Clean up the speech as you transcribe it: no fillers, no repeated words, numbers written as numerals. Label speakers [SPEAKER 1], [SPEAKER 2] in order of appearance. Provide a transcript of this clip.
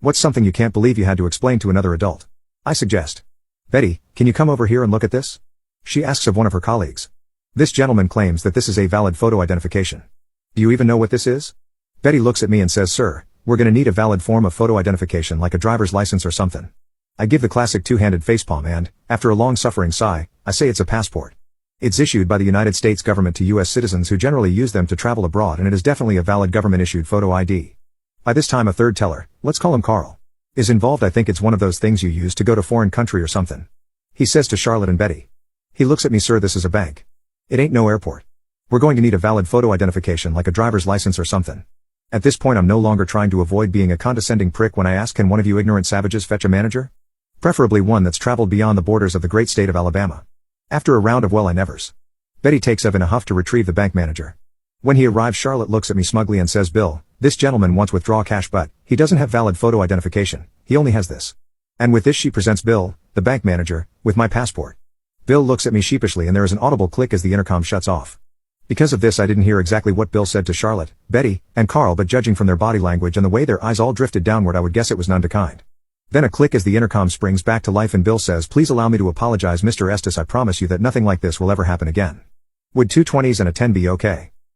[SPEAKER 1] What's something you can't believe you had to explain to another adult? I suggest. Betty, can you come over here and look at this? She asks of one of her colleagues. This gentleman claims that this is a valid photo identification. Do you even know what this is? Betty looks at me and says, sir, we're gonna need a valid form of photo identification like a driver's license or something. I give the classic two-handed facepalm and, after a long-suffering sigh, I say it's a passport. It's issued by the United States government to U.S. citizens who generally use them to travel abroad, and it is definitely a valid government-issued photo ID. By this time a third teller, let's call him Carl, is involved. I think it's one of those things you use to go to foreign country or something. He says to Charlotte and Betty. He looks at me, sir, this is a bank. It ain't no airport. We're going to need a valid photo identification like a driver's license or something. At this point I'm no longer trying to avoid being a condescending prick when I ask, can one of you ignorant savages fetch a manager? Preferably one that's traveled beyond the borders of the great state of Alabama. After a round of well I nevers, Betty takes off in a huff to retrieve the bank manager. When he arrives, Charlotte looks at me smugly and says, Bill, this gentleman wants withdraw cash but he doesn't have valid photo identification, he only has this. And with this she presents Bill, the bank manager, with my passport. Bill looks at me sheepishly and there is an audible click as the intercom shuts off. Because of this I didn't hear exactly what Bill said to Charlotte, Betty, and Carl, but judging from their body language and the way their eyes all drifted downward I would guess it was none to kind. Then a click as the intercom springs back to life and Bill says, please allow me to apologize, Mr. Estes, I promise you that nothing like this will ever happen again. Would 2 20s and a 10 be okay?